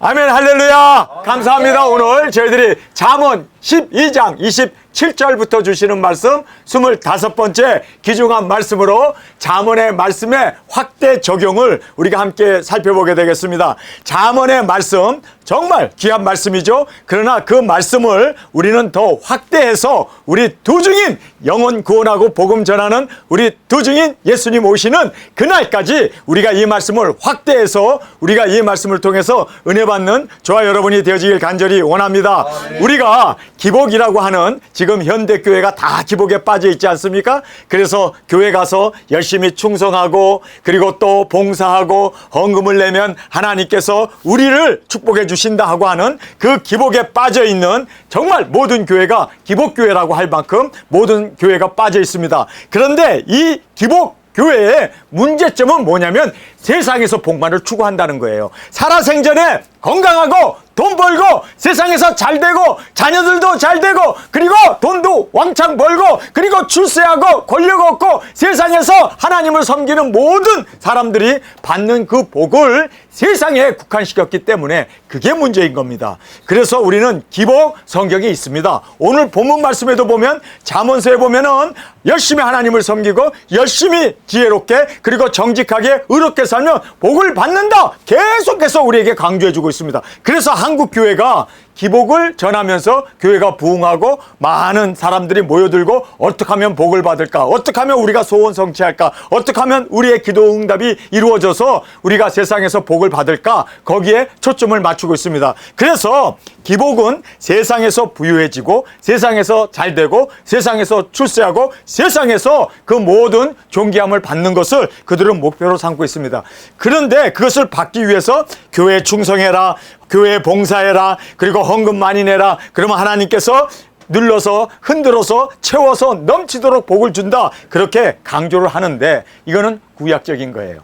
아멘, 할렐루야. 감사합니다. 오늘 저희들이 잠언 12장 27절부터 주시는 말씀 25번째 귀중한 말씀으로 잠언의 말씀의 확대 적용을 우리가 함께 살펴보게 되겠습니다. 잠언의 말씀 정말 귀한 말씀이죠. 그러나 그 말씀을 우리는 더 확대해서 우리 두중인 영혼 구원하고 복음 전하는 우리 두중인 예수님 오시는 그날까지 우리가 이 말씀을 확대해서 우리가 이 말씀을 통해서 은혜 받는 저와 여러분이 되어지길 간절히 원합니다. 우리가 기복이라고 하는 지금 현대교회가 다 기복에 빠져 있지 않습니까? 그래서 교회 가서 열심히 충성하고 그리고 또 봉사하고 헌금을 내면 하나님께서 우리를 축복해 주신다 하고 하는 그 기복에 빠져 있는 정말 모든 교회가 기복교회라고 할 만큼 모든 교회가 빠져 있습니다. 그런데 이 기복 교회의 문제점은 뭐냐면 세상에서 복만을 추구한다는 거예요. 살아생전에 건강하고 돈 벌고 세상에서 잘 되고 자녀들도 잘 되고 그리고 돈도 왕창 벌고 그리고 출세하고 권력 얻고 세상에서 하나님을 섬기는 모든 사람들이 받는 그 복을 세상에 국한시켰기 때문에 그게 문제인 겁니다. 그래서 우리는 기복 성경이 있습니다. 오늘 본문 말씀에도 보면 잠언서에 보면은 열심히 하나님을 섬기고 열심히 지혜롭게 그리고 정직하게 의롭게 살면 복을 받는다 계속해서 우리에게 강조해주고 있습니다. 그래서 한국 교회가 기복을 전하면서 교회가 부흥하고 많은 사람들이 모여들고 어떻게 하면 복을 받을까, 어떻게 하면 우리가 소원 성취할까, 어떻게 하면 우리의 기도 응답이 이루어져서 우리가 세상에서 복을 받을까, 거기에 초점을 맞추고 있습니다. 그래서 기복은 세상에서 부유해지고 세상에서 잘되고 세상에서 출세하고 세상에서 그 모든 존귀함을 받는 것을 그들은 목표로 삼고 있습니다. 그런데 그것을 받기 위해서 교회에 충성해라, 교회에 봉사해라, 그리고 헌금 많이 내라. 그러면 하나님께서 눌러서 흔들어서 채워서 넘치도록 복을 준다. 그렇게 강조를 하는데 이거는 구약적인 거예요.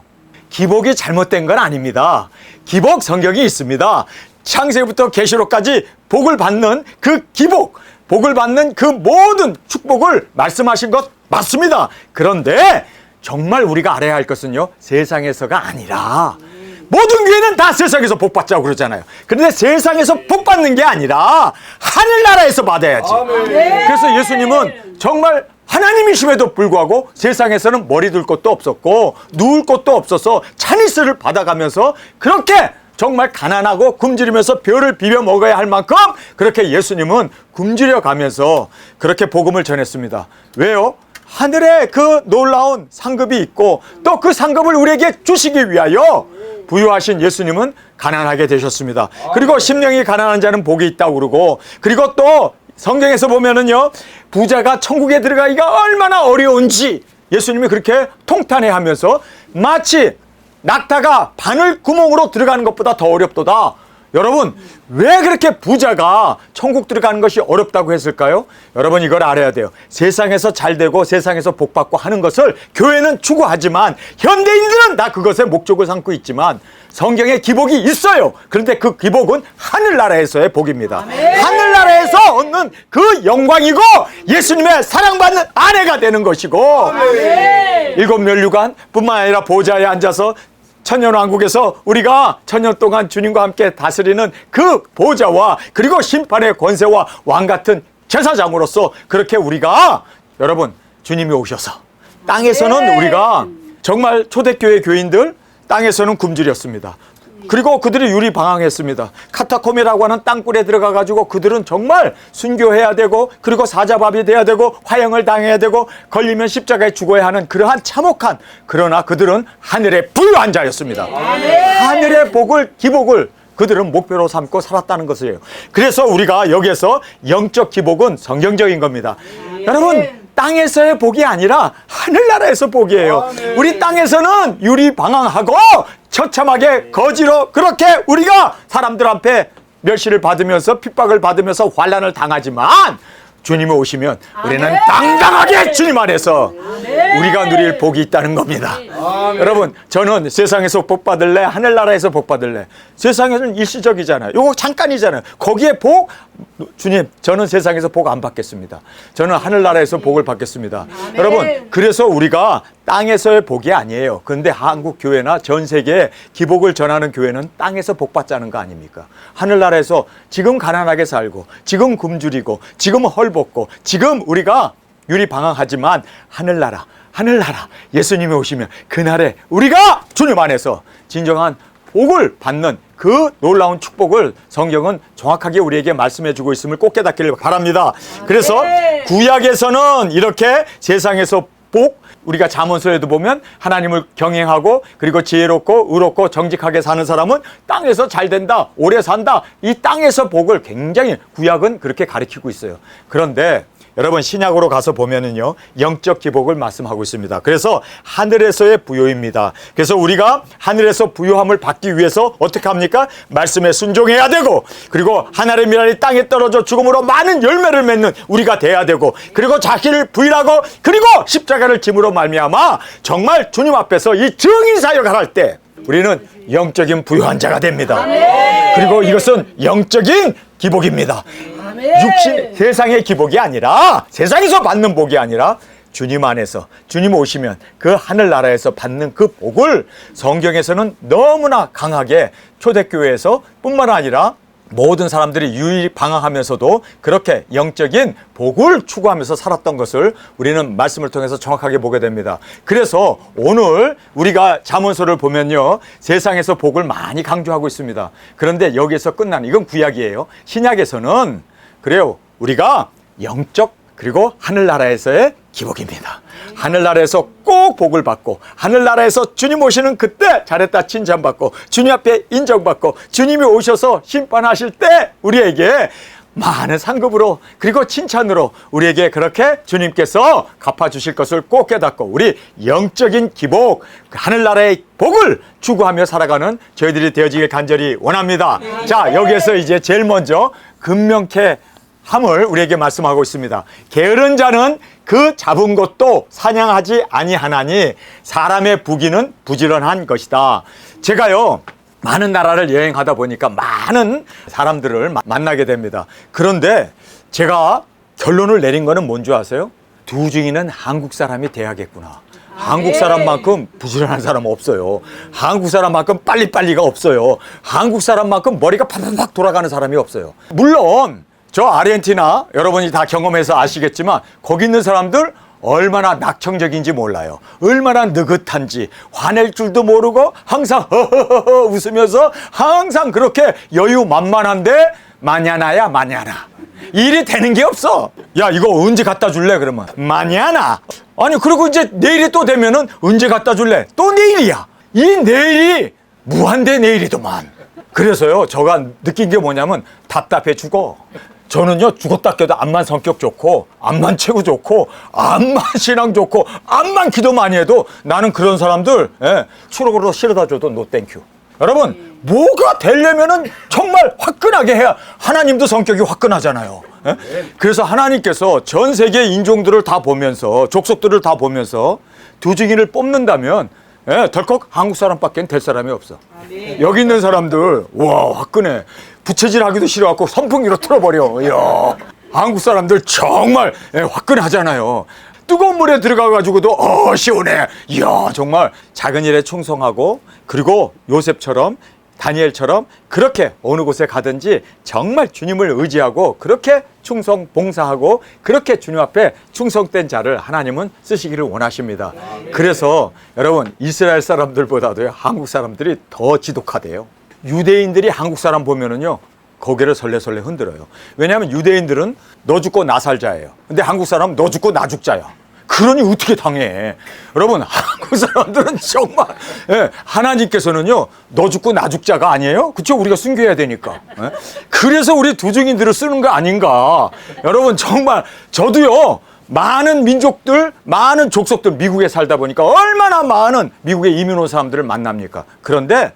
기복이 잘못된 건 아닙니다. 기복 성경이 있습니다. 창세기부터 계시록까지 복을 받는 그 기복, 복을 받는 그 모든 축복을 말씀하신 것 맞습니다. 그런데 정말 우리가 알아야 할 것은요, 세상에서가 아니라 모든 교회는 다 세상에서 복 받자고 그러잖아요. 그런데 세상에서 복 받는 게 아니라 하늘나라에서 받아야지. 그래서 예수님은 정말 하나님이심에도 불구하고 세상에서는 머리 둘 곳도 없었고 누울 곳도 없어서 차니스를 받아가면서 그렇게 정말 가난하고 굶주리면서 벼를 비벼 먹어야 할 만큼 그렇게 예수님은 굶주려 가면서 그렇게 복음을 전했습니다. 왜요? 하늘에 그 놀라운 상급이 있고 또 그 상급을 우리에게 주시기 위하여 부유하신 예수님은 가난하게 되셨습니다. 그리고 심령이 가난한 자는 복이 있다고 그러고 그리고 또 성경에서 보면은요, 부자가 천국에 들어가기가 얼마나 어려운지 예수님이 그렇게 통탄해 하면서 마치 낙타가 바늘 구멍으로 들어가는 것보다 더 어렵도다. 여러분, 왜 그렇게 부자가 천국 들어가는 것이 어렵다고 했을까요? 여러분, 이걸 알아야 돼요. 세상에서 잘되고 세상에서 복받고 하는 것을 교회는 추구하지만 현대인들은 다 그것에 목적을 삼고 있지만 성경에 기복이 있어요. 그런데 그 기복은 하늘나라에서의 복입니다. 하늘나라에서 얻는 그 영광이고 예수님의 사랑받는 아내가 되는 것이고 일곱 면류관 뿐만 아니라 보좌에 앉아서 천년왕국에서 우리가 천년 동안 주님과 함께 다스리는 그 보좌와 그리고 심판의 권세와 왕같은 제사장으로서 그렇게 우리가 여러분 주님이 오셔서 땅에서는 우리가 정말 초대교회 교인들 땅에서는 굶주렸습니다. 그리고 그들이 유리방황했습니다. 카타콤이라고 하는 땅굴에 들어가 가지고 그들은 정말 순교해야 되고 그리고 사자밥이 돼야 되고 화형을 당해야 되고 걸리면 십자가에 죽어야 하는 그러한 참혹한, 그러나 그들은 하늘의 부유한 자였습니다. 하늘의 복을, 기복을 그들은 목표로 삼고 살았다는 것이에요. 그래서 우리가 여기에서 영적 기복은 성경적인 겁니다. 여러분, 땅에서의 복이 아니라 하늘나라에서 복이에요. 우리 땅에서는 유리방황하고 처참하게 거지로 그렇게 우리가 사람들 앞에 멸시를 받으면서 핍박을 받으면서 환난을 당하지만 주님이 오시면 우리는 당당하게 주님 안에서 우리가 누릴 복이 있다는 겁니다. 여러분, 저는 세상에서 복 받을래? 하늘나라에서 복 받을래? 세상에는 일시적이잖아요. 요거 잠깐이잖아요. 거기에 복? 주님, 저는 세상에서 복 안 받겠습니다. 저는 하늘나라에서 복을 받겠습니다. 여러분, 그래서 우리가 땅에서의 복이 아니에요. 그런데 한국 교회나 전 세계에 기복을 전하는 교회는 땅에서 복 받자는 거 아닙니까? 하늘나라에서 지금 가난하게 살고, 지금 굶주리고, 지금 헐벗고, 지금 우리가 유리방황하지만 하늘나라 예수님이 오시면 그날에 우리가 주님 안에서 진정한 복을 받는 그 놀라운 축복을 성경은 정확하게 우리에게 말씀해 주고 있음을 꼭 깨닫기를 바랍니다. 그래서 구약에서는 이렇게 세상에서 복, 우리가 잠언서에도 보면 하나님을 경외하고 그리고 지혜롭고 의롭고 정직하게 사는 사람은 땅에서 잘 된다, 오래 산다, 이 땅에서 복을 굉장히 구약은 그렇게 가르치고 있어요. 그런데 여러분, 신약으로 가서 보면은요, 영적 기복을 말씀하고 있습니다. 그래서 하늘에서의 부요입니다. 그래서 우리가 하늘에서 부요함을 받기 위해서 어떻게 합니까? 말씀에 순종해야 되고, 그리고 하늘의 미랄이 땅에 떨어져 죽음으로 많은 열매를 맺는 우리가 돼야 되고, 그리고 자기를 부인하고, 그리고 십자가를 짐으로 말미암아 정말 주님 앞에서 이 증인 사역을 할 때 우리는 영적인 부요한 자가 됩니다. 그리고 이것은 영적인 기복입니다. 육신, 세상의 기복이 아니라, 세상에서 받는 복이 아니라 주님 안에서, 주님 오시면 그 하늘나라에서 받는 그 복을 성경에서는 너무나 강하게 초대교회에서 뿐만 아니라 모든 사람들이 유의방황하면서도 그렇게 영적인 복을 추구하면서 살았던 것을 우리는 말씀을 통해서 정확하게 보게 됩니다. 그래서 오늘 우리가 잠언서를 보면요, 세상에서 복을 많이 강조하고 있습니다. 그런데 여기에서 끝나는, 이건 구약이에요. 신약에서는 그래요, 우리가 영적 그리고 하늘나라에서의 기복입니다. 하늘나라에서 꼭 복을 받고, 하늘나라에서 주님 오시는 그때 잘했다 칭찬받고, 주님 앞에 인정받고, 주님이 오셔서 심판하실 때 우리에게 많은 상급으로 그리고 칭찬으로 우리에게 그렇게 주님께서 갚아주실 것을 꼭 깨닫고, 우리 영적인 기복, 하늘나라의 복을 추구하며 살아가는 저희들이 되어지길 간절히 원합니다. 자, 여기에서 이제 제일 먼저 근명케 함을 우리에게 말씀하고 있습니다. 게으른 자는 그 잡은 것도 사냥하지 아니하나니 사람의 부귀는 부지런한 것이다. 제가요, 많은 나라를 여행하다 보니까 많은 사람들을 만나게 됩니다. 그런데 제가 결론을 내린 거는 뭔지 아세요? 두 중에는 한국 사람이 돼야겠구나. 한국 사람만큼 부지런한 사람은 없어요. 한국 사람만큼 빨리빨리가 없어요. 한국 사람만큼 머리가 팍팍팍 돌아가는 사람이 없어요. 물론 저 아르헨티나 여러분이 다 경험해서 아시겠지만 거기 있는 사람들 얼마나 낙천적인지 몰라요. 얼마나 느긋한지, 화낼 줄도 모르고 항상 허허허 웃으면서 항상 그렇게 여유만만한데 마냐나야 마냐나. 일이 되는 게 없어. 야, 이거 언제 갖다 줄래? 그러면 마냐나. 아니, 그리고 이제 내일이 또 되면은 언제 갖다 줄래? 또 내일이야. 이 내일이 무한대 내일이더만. 그래서요, 제가 느낀 게 뭐냐면 답답해 죽어. 저는요, 죽었다 깨도 암만 성격 좋고, 암만 체구 좋고, 암만 신앙 좋고, 암만 기도 많이 해도 나는 그런 사람들, 추록으로 실어다 줘도 노 땡큐. 여러분, 뭐가 되려면은 정말 화끈하게 해야, 하나님도 성격이 화끈하잖아요. 그래서 하나님께서 전 세계 인종들을 다 보면서, 족속들을 다 보면서 두 증인을 뽑는다면 덜컥 한국 사람밖에 될 사람이 없어. 여기 있는 사람들, 와, 화끈해. 부채질 하기도 싫어갖고 선풍기로 틀어버려. 이야, 한국 사람들 정말 화끈하잖아요. 뜨거운 물에 들어가가지고도 시원해. 이야, 정말 작은 일에 충성하고, 그리고 요셉처럼, 다니엘처럼 그렇게 어느 곳에 가든지 정말 주님을 의지하고 그렇게 충성 봉사하고 그렇게 주님 앞에 충성된 자를 하나님은 쓰시기를 원하십니다. 그래서 여러분, 이스라엘 사람들보다도 한국 사람들이 더 지독하대요. 유대인들이 한국 사람 보면은요, 고개를 설레설레 흔들어요. 왜냐하면 유대인들은 너 죽고 나 살자예요. 근데 한국 사람은 너 죽고 나 죽자야. 그러니 어떻게 당해? 여러분, 한국 사람들은 정말, 하나님께서는요, 너 죽고 나 죽자가 아니에요? 그쵸? 우리가 순교해야 되니까. 그래서 우리 두 증인들을 쓰는 거 아닌가. 여러분, 정말 저도요, 많은 민족들, 많은 족속들 미국에 살다 보니까 얼마나 많은 미국에 이민 온 사람들을 만납니까? 그런데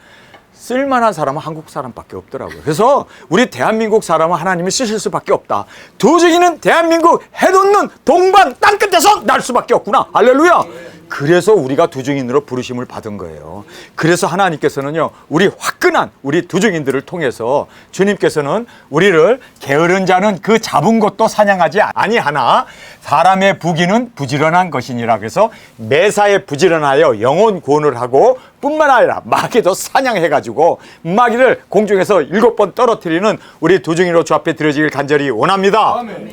쓸만한 사람은 한국 사람밖에 없더라고요. 그래서 우리 대한민국 사람은 하나님이 쓰실 수밖에 없다. 두증인은 대한민국 해돋는 동방 땅끝에서 날 수밖에 없구나. 할렐루야. 그래서 우리가 두증인으로 부르심을 받은 거예요. 그래서 하나님께서는요, 우리 화끈한 우리 두증인들을 통해서 주님께서는 우리를 게으른 자는 그 잡은 것도 사냥하지 아니하나 사람의 부귀는 부지런한 것이니라. 그래서 매사에 부지런하여 영혼 구원을 하고 뿐만 아니라 마귀도 사냥해가지고 마귀를 공중에서 7번 떨어뜨리는 우리 두증인으로 주 앞에 드려지길 간절히 원합니다. 아멘.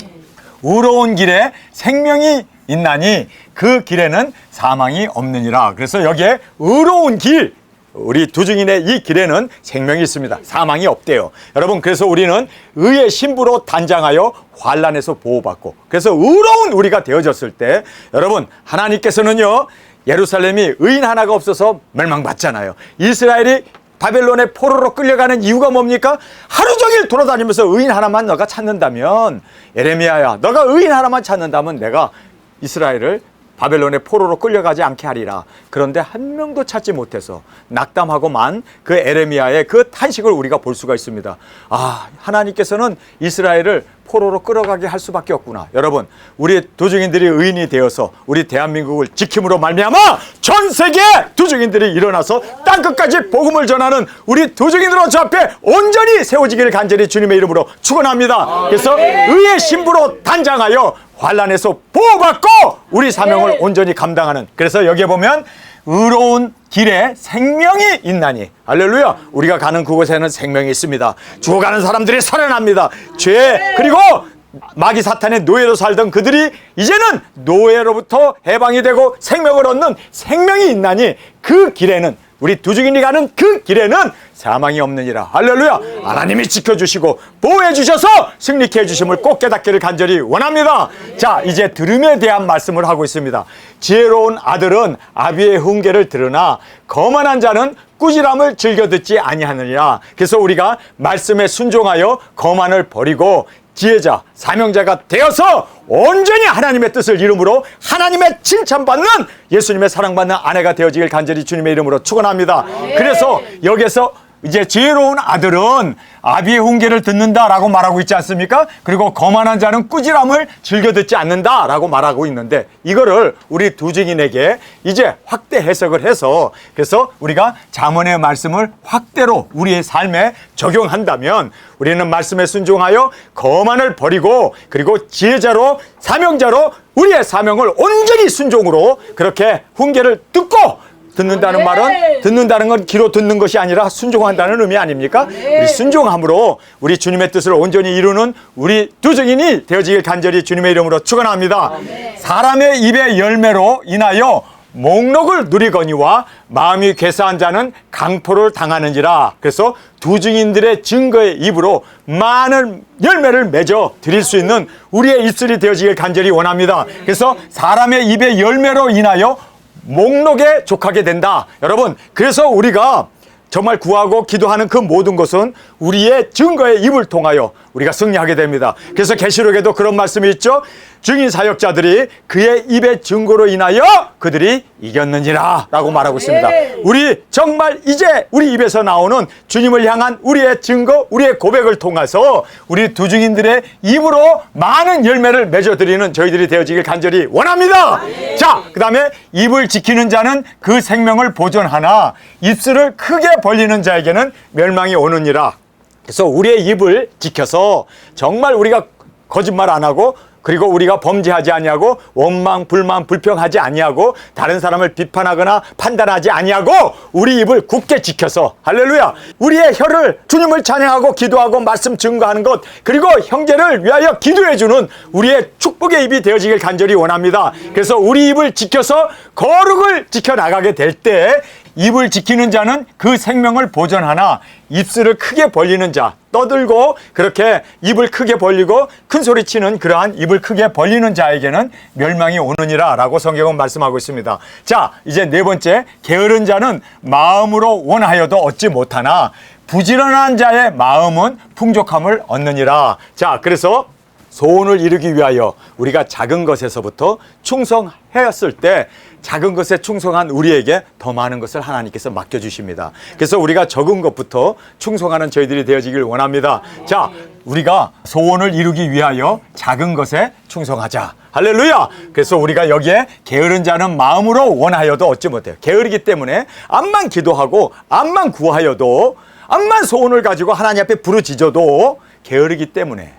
의로운 길에 생명이 있나니 그 길에는 사망이 없느니라. 그래서 여기에 의로운 길, 우리 두증인의 이 길에는 생명이 있습니다. 사망이 없대요. 여러분, 그래서 우리는 의의 신부로 단장하여 환난에서 보호받고, 그래서 의로운 우리가 되어졌을 때, 여러분, 하나님께서는요, 예루살렘이 의인 하나가 없어서 멸망받잖아요. 이스라엘이 바벨론의 포로로 끌려가는 이유가 뭡니까? 하루 종일 돌아다니면서 의인 하나만 너가 찾는다면, 예레미야야, 너가 의인 하나만 찾는다면 내가 이스라엘을 바벨론의 포로로 끌려가지 않게 하리라. 그런데 한 명도 찾지 못해서 낙담하고만 그 에레미야의 그 탄식을 우리가 볼 수가 있습니다. 아, 하나님께서는 이스라엘을 포로로 끌어가게 할 수밖에 없구나. 여러분, 우리 두증인들이 의인이 되어서 우리 대한민국을 지킴으로 말미암아 전 세계 두증인들이 일어나서 땅끝까지 복음을 전하는 우리 두증인으로 저 앞에 온전히 세워지기를 간절히 주님의 이름으로 축원합니다. 그래서 의의 신부로 단장하여 환난에서 보호받고 우리 사명을 온전히 감당하는, 그래서 여기에 보면 의로운 길에 생명이 있나니, 할렐루야, 우리가 가는 그곳에는 생명이 있습니다. 죽어가는 사람들이 살아납니다. 죄 그리고 마귀 사탄의 노예로 살던 그들이 이제는 노예로부터 해방이 되고 생명을 얻는 생명이 있나니 그 길에는, 우리 두증인이 가는 그 길에는 사망이 없느니라. 할렐루야. 하나님이 지켜주시고 보호해 주셔서 승리케 해주심을 꼭 깨닫기를 간절히 원합니다. 자, 이제 들음에 대한 말씀을 하고 있습니다. 지혜로운 아들은 아비의 훈계를 들으나 거만한 자는 꾸지람을 즐겨 듣지 아니하느니라. 그래서 우리가 말씀에 순종하여 거만을 버리고 지혜자, 사명자가 되어서 온전히 하나님의 뜻을 이름으로 하나님의 칭찬받는 예수님의 사랑받는 아내가 되어지길 간절히 주님의 이름으로 축원합니다. 그래서 여기서 이제 지혜로운 아들은 아비의 훈계를 듣는다라고 말하고 있지 않습니까? 그리고 거만한 자는 꾸지람을 즐겨 듣지 않는다라고 말하고 있는데, 이거를 우리 두증인에게 이제 확대 해석을 해서, 그래서 우리가 잠언의 말씀을 확대로 우리의 삶에 적용한다면 우리는 말씀에 순종하여 거만을 버리고, 그리고 지혜자로 사명자로 우리의 사명을 온전히 순종으로 그렇게 훈계를 듣고, 듣는다는 말은, 듣는다는 건 귀로 듣는 것이 아니라 순종한다는 의미 아닙니까? 우리 순종함으로 우리 주님의 뜻을 온전히 이루는 우리 두증인이 되어지길 간절히 주님의 이름으로 축원합니다. 사람의 입의 열매로 인하여 목록을 누리거니와 마음이 괴사한 자는 강포를 당하는지라. 그래서 두증인들의 증거의 입으로 많은 열매를 맺어 드릴 수 있는 우리의 입술이 되어지길 간절히 원합니다. 그래서 사람의 입의 열매로 인하여 목록에 족하게 된다. 여러분, 그래서 우리가 정말 구하고 기도하는 그 모든 것은 우리의 증거의 입을 통하여 우리가 승리하게 됩니다. 그래서 계시록에도 그런 말씀이 있죠. 증인 사역자들이 그의 입의 증거로 인하여 그들이 이겼느니라 라고 말하고 있습니다. 우리 정말 이제 우리 입에서 나오는 주님을 향한 우리의 증거, 우리의 고백을 통해서 우리 두증인들의 입으로 많은 열매를 맺어드리는 저희들이 되어지길 간절히 원합니다. 자, 그 다음에 입을 지키는 자는 그 생명을 보존하나 입술을 크게 벌리는 자에게는 멸망이 오느니라. 그래서 우리의 입을 지켜서 정말 우리가 거짓말 안 하고, 그리고 우리가 범죄하지 아니하고 원망, 불만, 불평하지 아니하고 다른 사람을 비판하거나 판단하지 아니하고 우리 입을 굳게 지켜서, 할렐루야, 우리의 혀를 주님을 찬양하고 기도하고 말씀 증거하는 것, 그리고 형제를 위하여 기도해주는 우리의 축복의 입이 되어지길 간절히 원합니다. 그래서 우리 입을 지켜서 거룩을 지켜나가게 될 때 입을 지키는 자는 그 생명을 보존하나 입술을 크게 벌리는 자, 떠들고 그렇게 입을 크게 벌리고 큰 소리 치는 그러한 입을 크게 벌리는 자에게는 멸망이 오느니라 라고 성경은 말씀하고 있습니다. 자, 이제 네 번째, 게으른 자는 마음으로 원하여도 얻지 못하나 부지런한 자의 마음은 풍족함을 얻느니라. 자, 그래서 소원을 이루기 위하여 우리가 작은 것에서부터 충성하였을 때 작은 것에 충성한 우리에게 더 많은 것을 하나님께서 맡겨주십니다. 그래서 우리가 적은 것부터 충성하는 저희들이 되어지길 원합니다. 자, 우리가 소원을 이루기 위하여 작은 것에 충성하자. 할렐루야. 그래서 우리가 여기에 게으른 자는 마음으로 원하여도 얻지 못해요. 게으르기 때문에 암만 기도하고 암만 구하여도 암만 소원을 가지고 하나님 앞에 부르짖어도 게으르기 때문에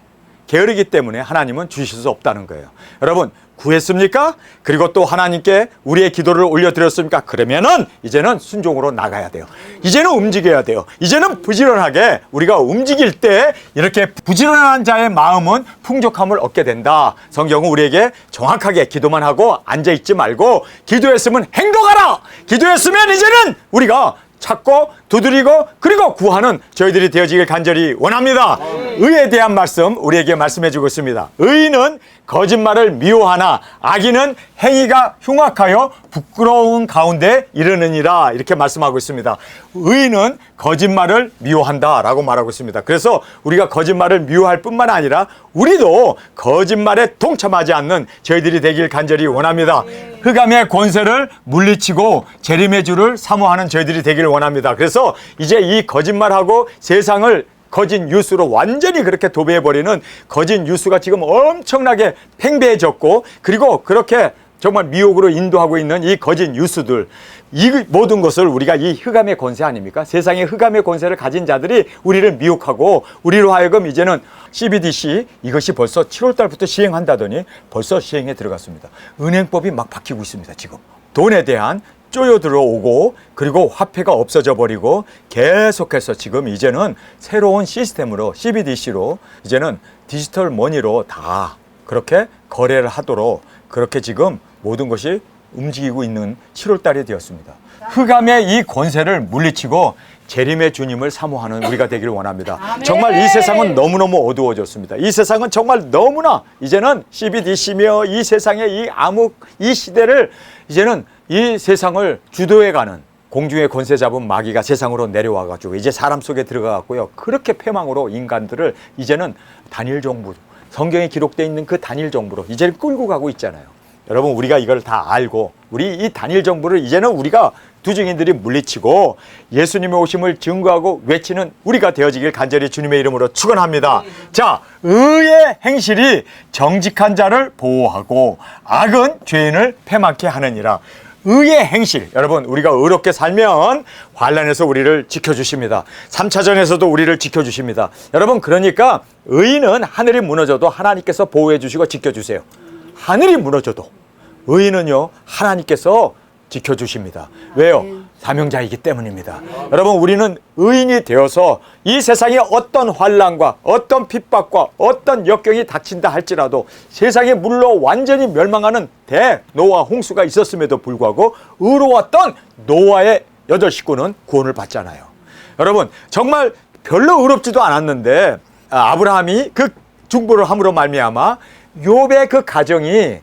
하나님은 주실 수 없다는 거예요. 여러분, 구했습니까? 그리고 또 하나님께 우리의 기도를 올려드렸습니까? 그러면은 이제는 순종으로 나가야 돼요. 이제는 움직여야 돼요. 이제는 부지런하게 우리가 움직일 때 이렇게 부지런한 자의 마음은 풍족함을 얻게 된다. 성경은 우리에게 정확하게 기도만 하고 앉아있지 말고 기도했으면 행동하라! 기도했으면 이제는 우리가 찾고 두드리고 그리고 구하는 저희들이 되어지길 간절히 원합니다. 의에 대한 말씀 우리에게 말씀해 주고 있습니다. 의인은 거짓말을 미워하나 악인은 행위가 흉악하여 부끄러운 가운데 이르느니라, 이렇게 말씀하고 있습니다. 의인은 거짓말을 미워한다라고 말하고 있습니다. 그래서 우리가 거짓말을 미워할 뿐만 아니라 우리도 거짓말에 동참하지 않는 저희들이 되길 간절히 원합니다. 흑암의 권세를 물리치고 재림의 주를 사모하는 저희들이 되길 원합니다. 그래서 이제 이 거짓말하고 세상을 거짓 뉴스로 완전히 그렇게 도배해버리는 거짓 뉴스가 지금 엄청나게 팽배해졌고, 그리고 그렇게 정말 미혹으로 인도하고 있는 이 거짓 뉴스들, 이 모든 것을 우리가 이 흑암의 권세 아닙니까? 세상의 흑암의 권세를 가진 자들이 우리를 미혹하고 우리로 하여금 이제는 CBDC 이것이 벌써 7월 달부터 시행한다더니 벌써 시행에 들어갔습니다. 은행법이 막 바뀌고 있습니다. 지금 돈에 대한 쪼여 들어오고 그리고 화폐가 없어져 버리고 계속해서 지금 이제는 새로운 시스템으로 CBDC로 이제는 디지털 머니로 다 그렇게 거래를 하도록 그렇게 지금 모든 것이 움직이고 있는 7월 달이 되었습니다. 흑암의 이 권세를 물리치고 재림의 주님을 사모하는 우리가 되기를 원합니다. 정말 이 세상은 너무너무 어두워졌습니다. 이 세상은 정말 너무나 이제는 CBDC며 이 세상의 이 암흑 이 시대를 이제는 이 세상을 주도해가는 공중의 권세 잡은 마귀가 세상으로 내려와가지고 이제 사람 속에 들어가고요. 그렇게 패망으로 인간들을 이제는 단일 정부, 성경에 기록되어 있는 그 단일 정부로 이제 끌고 가고 있잖아요. 여러분, 우리가 이걸 다 알고 우리 이 단일 정부를 이제는 우리가 두증인들이 물리치고 예수님의 오심을 증거하고 외치는 우리가 되어지길 간절히 주님의 이름으로 축원합니다. 자, 의의 행실이 정직한 자를 보호하고 악은 죄인을 패망케 하느니라. 의의 행실, 여러분, 우리가 의롭게 살면 환난에서 우리를 지켜주십니다. 3차전에서도 우리를 지켜주십니다. 여러분, 그러니까 의인은 하늘이 무너져도 하나님께서 보호해 주시고 지켜주세요. 하늘이 무너져도 의인은요 하나님께서 지켜주십니다. 왜요? 사명자이기 때문입니다. 여러분, 우리는 의인이 되어서 이 세상에 어떤 환난과 어떤 핍박과 어떤 역경이 닥친다 할지라도 세상에 물로 완전히 멸망하는 대노아 홍수가 있었음에도 불구하고 의로웠던 노아의 8 식구는 구원을 받잖아요. 여러분, 정말 별로 의롭지도 않았는데 아브라함이 그 중보를 함으로 말미암아 욥의 그 가정이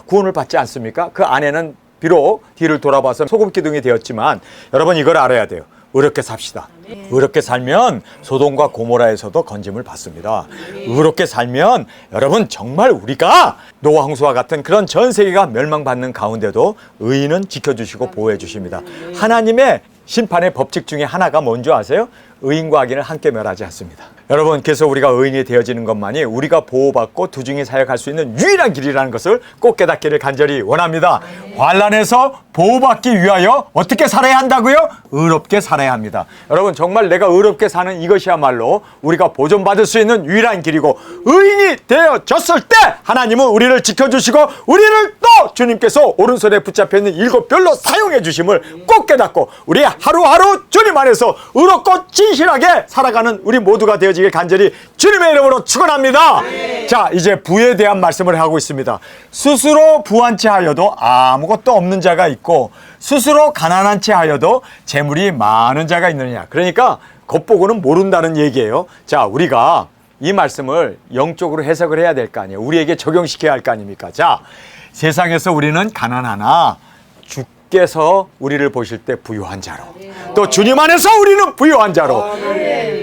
구원을 받지 않습니까? 그 아내는 비록 뒤를 돌아봐서 소금 기둥이 되었지만 여러분, 이걸 알아야 돼요. 의롭게 삽시다. 의롭게 살면 소돔과 고모라에서도 건짐을 받습니다. 의롭게 살면 여러분, 정말 우리가 노아 홍수와 같은 그런 전 세계가 멸망받는 가운데도 의인은 지켜주시고 보호해 주십니다. 하나님의 심판의 법칙 중에 하나가 뭔지 아세요? 의인과 악인을 함께 멸하지 않습니다. 여러분, 그래서 우리가 의인이 되어지는 것만이 우리가 보호받고 두중히 사역할 수 있는 유일한 길이라는 것을 꼭 깨닫기를 간절히 원합니다. 환난에서 보호받기 위하여 어떻게 살아야 한다고요? 의롭게 살아야 합니다. 여러분, 정말 내가 의롭게 사는 이것이야말로 우리가 보존받을 수 있는 유일한 길이고, 의인이 되어졌을 때 하나님은 우리를 지켜주시고 우리를 또 주님께서 오른손에 붙잡혀 있는 7별로 사용해 주심을 꼭 깨닫고 우리 하루하루 주님 안에서 의롭고 진실하게 살아가는 우리 모두가 되어지길 간절히 주님의 이름으로 축원합니다. 자, 이제 부에 대한 말씀을 하고 있습니다. 스스로 부한 채 하여도 아무것도 없는 자가 있고 스스로 가난한 채 하여도 재물이 많은 자가 있느냐. 그러니까 겉보고는 모른다는 얘기예요. 자, 우리가 이 말씀을 영적으로 해석을 해야 될 거 아니에요. 우리에게 적용시켜야 할 거 아닙니까? 자, 세상에서 우리는 가난하나 주께서 우리를 보실 때 부유한 자로, 또 주님 안에서 우리는 부유한 자로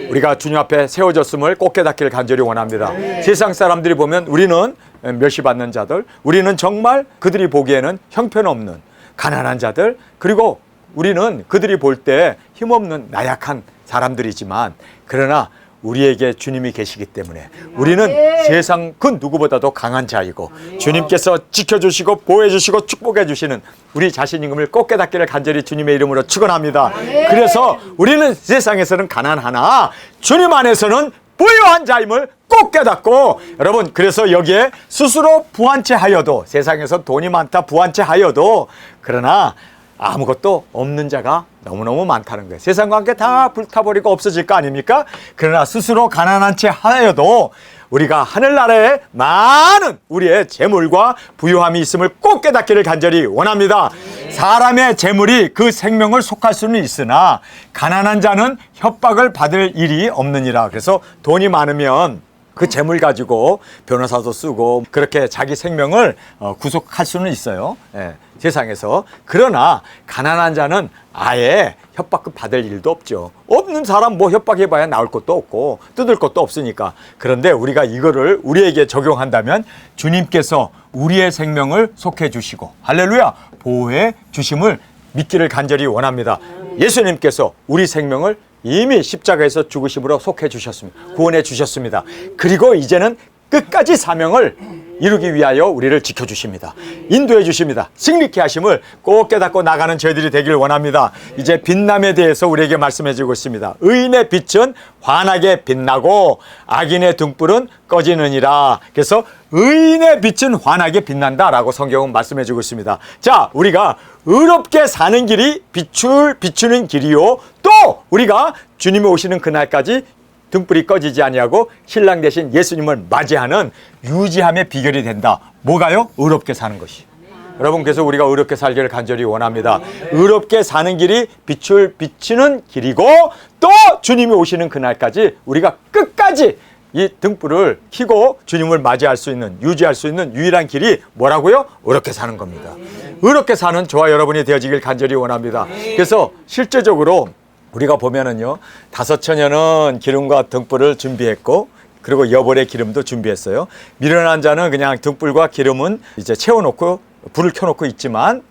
우리가 주님 앞에 세워졌음을 꼭 깨닫기를 간절히 원합니다. 세상 사람들이 보면 우리는 멸시받는 자들, 우리는 정말 그들이 보기에는 형편없는 가난한 자들, 그리고 우리는 그들이 볼 때 힘없는 나약한 사람들이지만 그러나 우리에게 주님이 계시기 때문에 우리는 세상 그 누구보다도 강한 자이고 주님께서 지켜주시고 보호해주시고 축복해주시는 우리 자신임을 꼭 깨닫기를 간절히 주님의 이름으로 축원합니다. 그래서 우리는 세상에서는 가난하나 주님 안에서는 부유한 자임을 꼭 깨닫고, 여러분, 그래서 여기에 스스로 부한 채 하여도, 세상에서 돈이 많다 부한 채 하여도, 그러나 아무것도 없는 자가 너무너무 많다는 거예요. 세상과 함께 다 불타버리고 없어질 거 아닙니까? 그러나 스스로 가난한 채 하여도 우리가 하늘나라에 많은 우리의 재물과 부유함이 있음을 꼭 깨닫기를 간절히 원합니다. 사람의 재물이 그 생명을 속할 수는 있으나 가난한 자는 협박을 받을 일이 없느니라. 그래서 돈이 많으면 그 재물 가지고 변호사도 쓰고 그렇게 자기 생명을 구속할 수는 있어요. 예, 세상에서. 그러나 가난한 자는 아예 협박 받을 일도 없죠. 없는 사람 뭐 협박해봐야 나올 것도 없고 뜯을 것도 없으니까. 그런데 우리가 이거를 우리에게 적용한다면 주님께서 우리의 생명을 속해 주시고 할렐루야 보호해 주심을 믿기를 간절히 원합니다. 예수님께서 우리 생명을 이미 십자가에서 죽으심으로 속해 주셨습니다. 구원해 주셨습니다. 그리고 이제는 끝까지 사명을 이루기 위하여 우리를 지켜주십니다. 인도해 주십니다. 승리케 하심을 꼭 깨닫고 나가는 저희들이 되길 원합니다. 이제 빛남에 대해서 우리에게 말씀해 주고 있습니다. 의인의 빛은 환하게 빛나고 악인의 등불은 꺼지느니라. 그래서 의인의 빛은 환하게 빛난다라고 성경은 말씀해 주고 있습니다. 자, 우리가 의롭게 사는 길이 비추는 길이요, 또 우리가 주님이 오시는 그날까지 등불이 꺼지지 아니하고 신랑 대신 예수님을 맞이하는 유지함의 비결이 된다. 뭐가요? 의롭게 사는 것이. 여러분, 그래서 우리가 의롭게 살기를 간절히 원합니다. 의롭게 사는 길이 비추는 길이고 또 주님이 오시는 그날까지 우리가 끝까지 이 등불을 켜고 주님을 맞이할 수 있는, 유지할 수 있는 유일한 길이 뭐라고요? 의롭게 사는 겁니다. 의롭게 사는 저와 여러분이 되어지길 간절히 원합니다. 그래서 실제적으로 우리가 보면은요, 다섯 처녀는 기름과 등불을 준비했고, 그리고 여벌의 기름도 준비했어요. 미련한 자는 그냥 등불과 기름은 이제 채워놓고 불을 켜놓고 있지만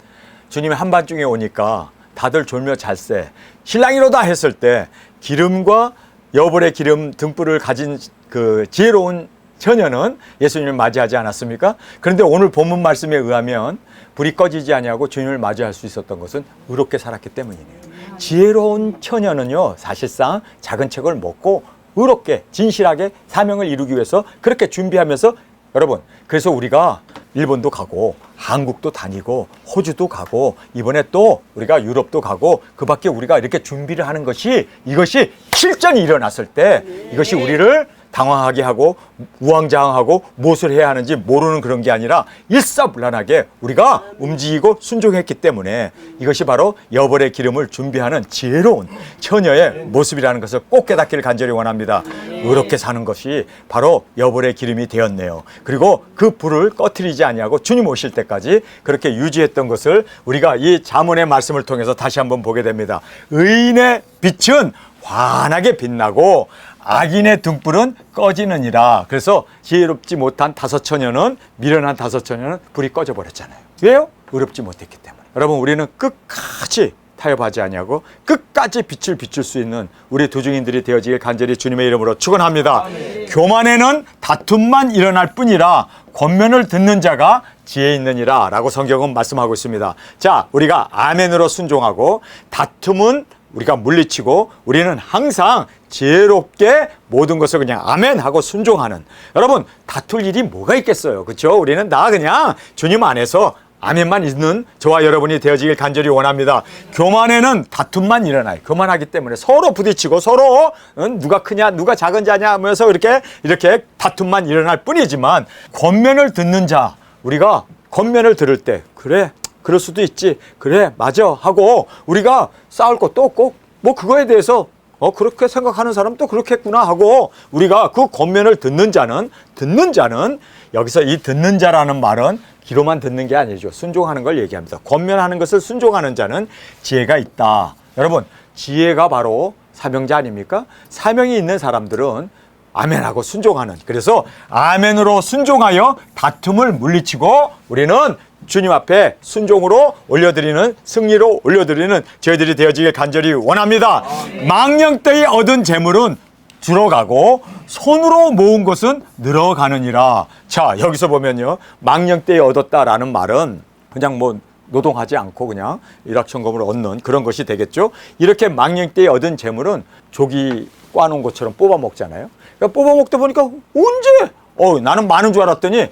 주님이 한밤중에 오니까 다들 졸며 잘세. 신랑이로다 했을 때 기름과 여벌의 기름 등불을 가진 그 지혜로운 처녀는 예수님을 맞이하지 않았습니까? 그런데 오늘 본문 말씀에 의하면 불이 꺼지지 아니하고 주님을 맞이할 수 있었던 것은 의롭게 살았기 때문이네요. 지혜로운 처녀는요, 사실상 작은 책을 먹고 의롭게 진실하게 사명을 이루기 위해서 그렇게 준비하면서, 여러분, 그래서 우리가 일본도 가고 한국도 다니고 호주도 가고 이번에 또 우리가 유럽도 가고 그 밖에 우리가 이렇게 준비를 하는 것이, 이것이 실전이 일어났을 때 이것이 우리를 당황하게 하고 우왕좌왕하고 무엇을 해야 하는지 모르는 그런 게 아니라 일사불란하게 우리가 움직이고 순종했기 때문에 이것이 바로 여벌의 기름을 준비하는 지혜로운 처녀의 모습이라는 것을 꼭 깨닫기를 간절히 원합니다. 의롭게 사는 것이 바로 여벌의 기름이 되었네요. 그리고 그 불을 꺼트리지 아니하고 주님 오실 때까지 그렇게 유지했던 것을 우리가 이 잠언의 말씀을 통해서 다시 한번 보게 됩니다. 의인의 빛은 환하게 빛나고 악인의 등불은 꺼지느니라. 그래서 지혜롭지 못한 다섯 처녀는, 미련한 다섯 처녀는 불이 꺼져 버렸잖아요. 왜요? 의롭지 못했기 때문에. 여러분, 우리는 끝까지 타협하지 아니하고 끝까지 빛을 비출 수 있는 우리 도중인들이 되어지길 간절히 주님의 이름으로 축원합니다. 교만에는 다툼만 일어날 뿐이라 권면을 듣는 자가 지혜 있느니라 라고 성경은 말씀하고 있습니다. 자, 우리가 아멘으로 순종하고 다툼은 우리가 물리치고 우리는 항상 지혜롭게 모든 것을 그냥 아멘 하고 순종하는, 여러분, 다툴 일이 뭐가 있겠어요, 그렇죠? 우리는 다 그냥 주님 안에서 아멘만 있는 저와 여러분이 되어지길 간절히 원합니다. 교만에는 다툼만 일어나요. 교만하기 때문에 서로 부딪히고 서로 누가 크냐 누가 작은 자냐 하면서 이렇게 다툼만 일어날 뿐이지만, 권면을 듣는 자, 우리가 권면을 들을 때 그래 그럴 수도 있지, 그래 맞아 하고 우리가 싸울 것도 없고 뭐 그거에 대해서 그렇게 생각하는 사람도 그렇겠구나 하고 우리가 그 권면을 듣는 자는 여기서 이 듣는 자라는 말은 귀로만 듣는 게 아니죠. 순종하는 걸 얘기합니다. 권면하는 것을 순종하는 자는 지혜가 있다. 여러분, 지혜가 바로 사명자 아닙니까? 사명이 있는 사람들은 아멘하고 순종하는, 그래서 아멘으로 순종하여 다툼을 물리치고 우리는 주님 앞에 순종으로 올려드리는, 승리로 올려드리는 저희들이 되어지길 간절히 원합니다. 망령되이 얻은 재물은 들어가고 손으로 모은 것은 늘어가느니라. 자, 여기서 보면요, 망령되이 얻었다라는 말은 그냥 뭐 노동하지 않고 그냥 일확천금을 얻는 그런 것이 되겠죠. 이렇게 망령되이 얻은 재물은 조기 꽈놓은 것처럼 뽑아 먹잖아요. 그러니까 뽑아 먹다 보니까 언제 나는 많은 줄 알았더니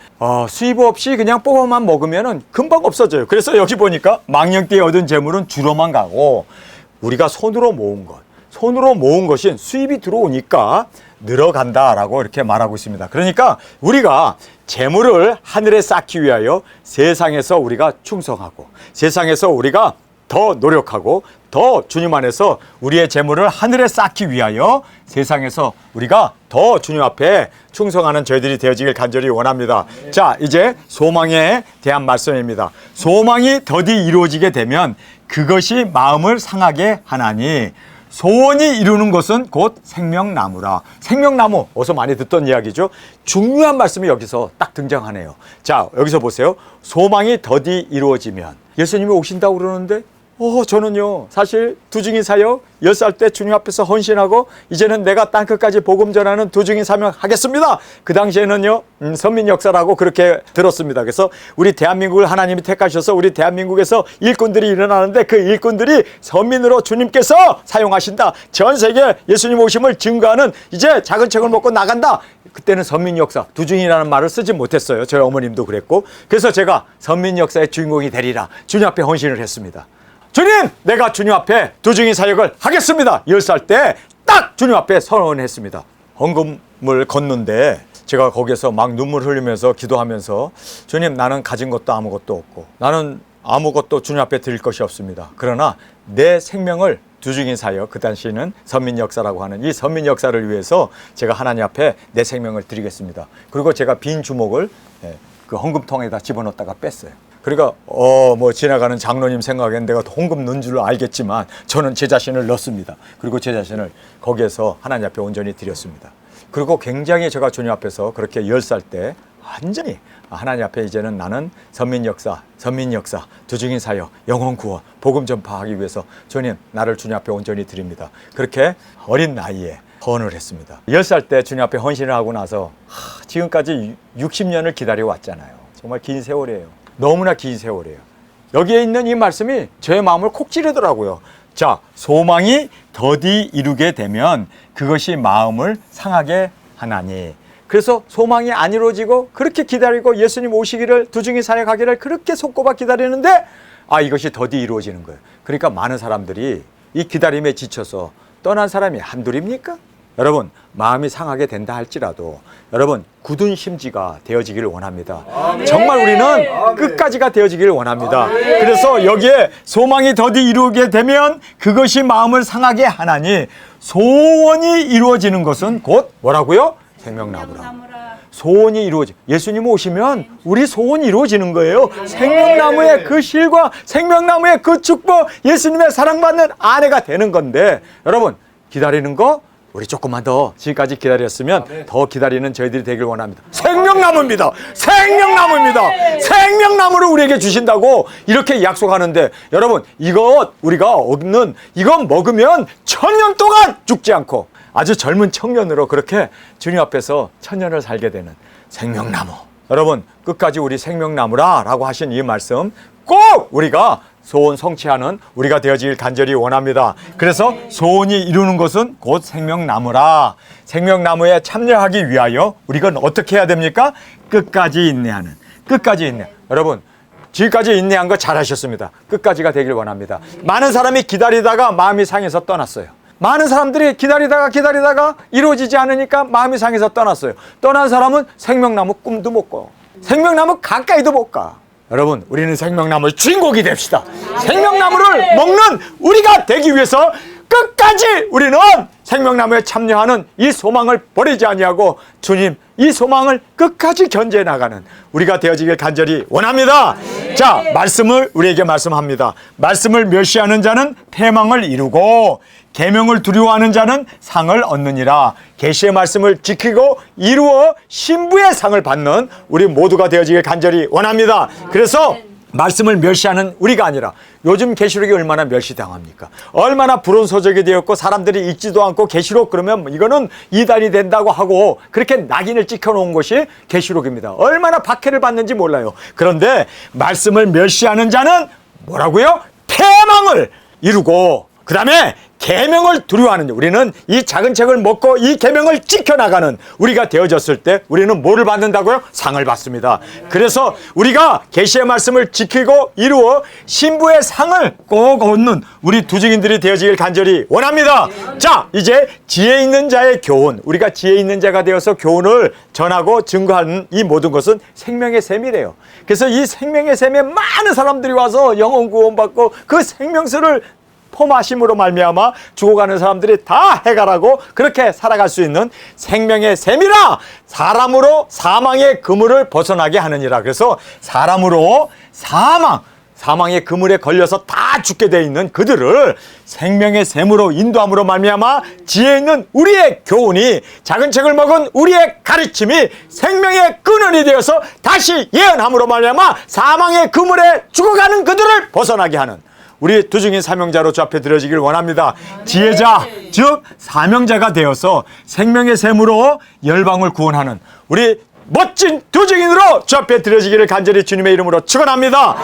수입 없이 그냥 뽑아만 먹으면은 금방 없어져요. 그래서 여기 보니까 망령되이 얻은 재물은 주로만 가고 우리가 손으로 모은 것이 수입이 들어오니까 늘어간다라고 이렇게 말하고 있습니다. 그러니까 우리가 재물을 하늘에 쌓기 위하여 세상에서 우리가 충성하고 세상에서 우리가 더 노력하고 더 주님 안에서 우리의 재물을 하늘에 쌓기 위하여 세상에서 우리가 더 주님 앞에 충성하는 저희들이 되어지길 간절히 원합니다. 자, 이제 소망에 대한 말씀입니다. 소망이 더디 이루어지게 되면 그것이 마음을 상하게 하나니 소원이 이루는 것은 곧 생명나무라. 생명나무, 어서 많이 듣던 이야기죠. 중요한 말씀이 여기서 딱 등장하네요. 자, 여기서 보세요. 소망이 더디 이루어지면, 예수님이 오신다고 그러는데 저는요 사실 두중인 사역 10살 때 주님 앞에서 헌신하고 이제는 내가 땅끝까지 복음 전하는 두중인 사역 하겠습니다. 그 당시에는요 선민 역사라고 그렇게 들었습니다. 그래서 우리 대한민국을 하나님이 택하셔서 우리 대한민국에서 일꾼들이 일어나는데 그 일꾼들이 선민으로 주님께서 사용하신다, 전 세계 예수님 오심을 증거하는 이제 작은 책을 먹고 나간다. 그때는 선민 역사, 두중이라는 말을 쓰지 못했어요. 저희 어머님도 그랬고. 그래서 제가 선민 역사의 주인공이 되리라 주님 앞에 헌신을 했습니다. 주님, 내가 주님 앞에 두중인 사역을 하겠습니다. 10살 때 딱 주님 앞에 선언했습니다. 헌금을 걷는데 제가 거기에서 막 눈물 흘리면서 기도하면서, 주님, 나는 가진 것도 아무것도 없고 나는 아무것도 주님 앞에 드릴 것이 없습니다. 그러나 내 생명을 두중인 사역, 그 당시에는 선민 역사라고 하는 이 선민 역사를 위해서 제가 하나님 앞에 내 생명을 드리겠습니다. 그리고 제가 빈 주먹을 그 헌금통에다 집어넣었다가 뺐어요. 그러니까 뭐 지나가는 장로님 생각엔 내가 헌금 넣은 줄 알겠지만 저는 제 자신을 넣습니다. 그리고 제 자신을 거기에서 하나님 앞에 온전히 드렸습니다. 그리고 굉장히 제가 주님 앞에서 그렇게 10살 때 완전히 하나님 앞에 이제는 나는 선민 역사, 두중인 사역, 영혼 구원, 복음 전파하기 위해서 주님, 나를 주님 앞에 온전히 드립니다. 그렇게 어린 나이에 헌을 했습니다. 10살 때 주님 앞에 헌신을 하고 나서 지금까지 60년을 기다려 왔잖아요. 정말 긴 세월이에요. 너무나 긴 세월이에요. 여기에 있는 이 말씀이 제 마음을 콕 찌르더라고요. 자, 소망이 더디 이루게 되면 그것이 마음을 상하게 하나니. 그래서 소망이 안 이루어지고 그렇게 기다리고 예수님 오시기를, 두중인 사역하기를 그렇게 손꼽아 기다리는데 이것이 더디 이루어지는 거예요. 그러니까 많은 사람들이 이 기다림에 지쳐서 떠난 사람이 한둘입니까? 여러분, 마음이 상하게 된다 할지라도 여러분 굳은 심지가 되어지기를 원합니다. 정말 우리는 끝까지가 되어지기를 원합니다. 그래서 여기에 소망이 더디 이루게 되면 그것이 마음을 상하게 하나니 소원이 이루어지는 것은 곧 뭐라고요? 생명나무라. 소원이 이루어지. 예수님 오시면 우리 소원이 이루어지는 거예요. 생명나무의 그 실과 생명나무의 그 축복, 예수님의 사랑받는 아내가 되는 건데, 여러분 기다리는 거 우리 조금만 더 지금까지 기다렸으면 더 기다리는 저희들이 되길 원합니다. 생명나무입니다. 생명나무입니다. 생명나무를 우리에게 주신다고 이렇게 약속하는데, 여러분 이것 우리가 얻는 이것 먹으면 1000년 동안 죽지 않고 아주 젊은 청년으로 그렇게 주님 앞에서 천년을 살게 되는 생명나무. 여러분 끝까지 우리 생명나무라 라고 하신 이 말씀 꼭 우리가 소원 성취하는 우리가 되어지길 간절히 원합니다. 그래서 소원이 이루는 것은 곧 생명나무라. 생명나무에 참여하기 위하여 우리가 어떻게 해야 됩니까? 끝까지 인내하는. 끝까지 인내. 여러분 지금까지 인내한 거 잘하셨습니다. 끝까지가 되길 원합니다. 많은 사람이 기다리다가 마음이 상해서 떠났어요. 많은 사람들이 기다리다가 이루어지지 않으니까 마음이 상해서 떠났어요. 떠난 사람은 생명나무 꿈도 못 꿔. 생명나무 가까이도 못 가. 여러분 우리는 생명나무의 주인공이 됩시다. 생명나무를 먹는 우리가 되기 위해서 끝까지 우리는 생명나무에 참여하는 이 소망을 버리지 아니하고 주님 이 소망을 끝까지 견제해 나가는 우리가 되어지길 간절히 원합니다. 자, 말씀을 우리에게 말씀합니다. 말씀을 멸시하는 자는 패망을 이루고 계명을 두려워하는 자는 상을 얻느니라. 계시의 말씀을 지키고 이루어 신부의 상을 받는 우리 모두가 되어지길 간절히 원합니다. 그래서 말씀을 멸시하는 우리가 아니라, 요즘 계시록이 얼마나 멸시당합니까? 얼마나 불온소적이 되었고 사람들이 읽지도 않고 계시록 그러면 이거는 이단이 된다고 하고 그렇게 낙인을 찍혀놓은 것이 계시록입니다. 얼마나 박해를 받는지 몰라요. 그런데 말씀을 멸시하는 자는 뭐라고요? 패망을 이루고 그 다음에 계명을 두려워하는 자. 우리는 이 작은 책을 먹고 이 계명을 지켜나가는 우리가 되어졌을 때 우리는 뭐를 받는다고요? 상을 받습니다. 그래서 우리가 계시의 말씀을 지키고 이루어 신부의 상을 꼭 얻는 우리 두 증인들이 되어지길 간절히 원합니다. 자, 이제 지혜 있는 자의 교훈, 우리가 지혜 있는 자가 되어서 교훈을 전하고 증거하는 이 모든 것은 생명의 샘이래요. 그래서 이 생명의 샘에 많은 사람들이 와서 영혼 구원받고 그 생명수를 포마심으로 말미암아 죽어가는 사람들이 다 해결하고 그렇게 살아갈 수 있는 생명의 샘이라. 사람으로 사망의 그물을 벗어나게 하느니라. 그래서 사람으로 사망의 그물에 걸려서 다 죽게 돼 있는 그들을 생명의 샘으로 인도함으로 말미암아 지혜 있는 우리의 교훈이, 작은 책을 먹은 우리의 가르침이 생명의 근원이 되어서 다시 예언함으로 말미암아 사망의 그물에 죽어가는 그들을 벗어나게 하는 우리 두 증인 사명자로 주 앞에 드려지길 원합니다. 지혜자, 즉 사명자가 되어서 생명의 샘으로 열방을 구원하는 우리 멋진 두 증인으로 주 앞에 드려지기를 간절히 주님의 이름으로 축원합니다.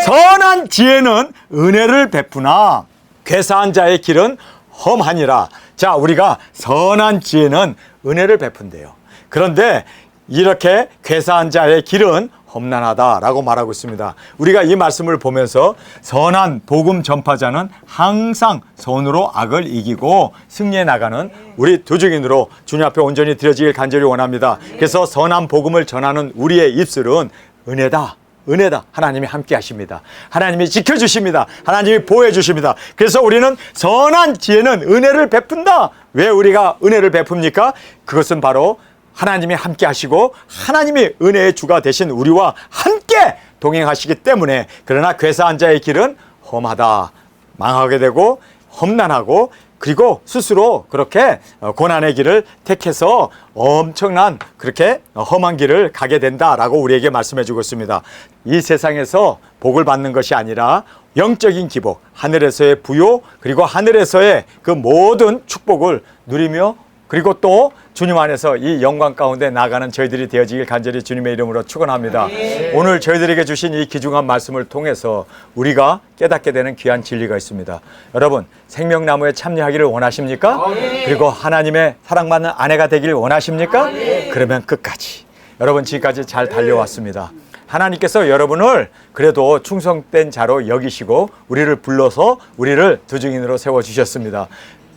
선한 지혜는 은혜를 베푸나 괴사한 자의 길은 험하니라. 자, 우리가 선한 지혜는 은혜를 베푼대요. 그런데 이렇게 괴사한 자의 길은 험난하다라고 말하고 있습니다. 우리가 이 말씀을 보면서 선한 복음 전파자는 항상 선으로 악을 이기고 승리해 나가는 우리 두 증인으로 주님 앞에 온전히 드려지길 간절히 원합니다. 그래서 선한 복음을 전하는 우리의 입술은 은혜다. 은혜다. 하나님이 함께 하십니다. 하나님이 지켜주십니다. 하나님이 보호해 주십니다. 그래서 우리는 선한 지혜는 은혜를 베푼다. 왜 우리가 은혜를 베풉니까? 그것은 바로 하나님이 함께 하시고 하나님이 은혜의 주가 되신 우리와 함께 동행하시기 때문에. 그러나 괴사한 자의 길은 험하다. 망하게 되고 험난하고 그리고 스스로 그렇게 고난의 길을 택해서 엄청난 그렇게 험한 길을 가게 된다라고 우리에게 말씀해 주고 있습니다. 이 세상에서 복을 받는 것이 아니라 영적인 기복, 하늘에서의 부요 그리고 하늘에서의 그 모든 축복을 누리며 그리고 또 주님 안에서 이 영광 가운데 나가는 저희들이 되어지길 간절히 주님의 이름으로 축원합니다. 오늘 저희들에게 주신 이 귀중한 말씀을 통해서 우리가 깨닫게 되는 귀한 진리가 있습니다. 여러분, 생명나무에 참여하기를 원하십니까? 그리고 하나님의 사랑받는 아내가 되기를 원하십니까? 그러면 끝까지. 여러분, 지금까지 잘 달려왔습니다. 하나님께서 여러분을 그래도 충성된 자로 여기시고 우리를 불러서 우리를 두 증인으로 세워주셨습니다.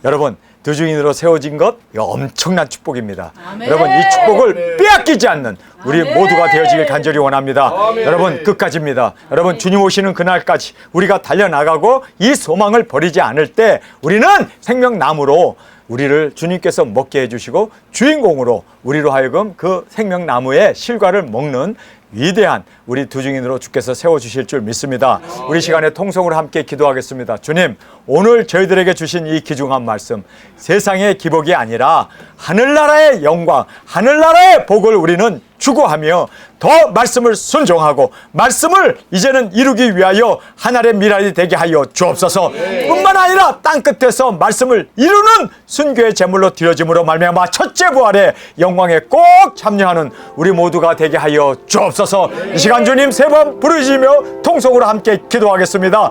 여러분, 두 증인으로 세워진 것, 이거 엄청난 축복입니다. 아멘. 여러분, 이 축복을 빼앗기지 않는 우리 아멘. 모두가 되어지길 간절히 원합니다. 아멘. 여러분, 끝까지입니다. 여러분, 주님 오시는 그날까지 우리가 달려나가고 이 소망을 버리지 않을 때 우리는 생명나무로 우리를 주님께서 먹게 해주시고 주인공으로 우리로 하여금 그 생명나무의 실과를 먹는 위대한 우리 두 증인으로 주께서 세워주실 줄 믿습니다. 우리 시간에 통성으로 함께 기도하겠습니다. 주님, 오늘 저희들에게 주신 이 귀중한 말씀, 세상의 기복이 아니라 하늘나라의 영광, 하늘나라의 복을 우리는 추구하며 더 말씀을 순종하고 말씀을 이제는 이루기 위하여 하늘의 미랄이 되게 하여 주옵소서. 뿐만 아니라 땅끝에서 말씀을 이루는 순교의 제물로 드려짐으로 말미암아 첫째 부활의 영광에 꼭 참여하는 우리 모두가 되게 하여 주옵소서. 이 시간 주님 세 번 부르시며 통성으로 함께 기도하겠습니다.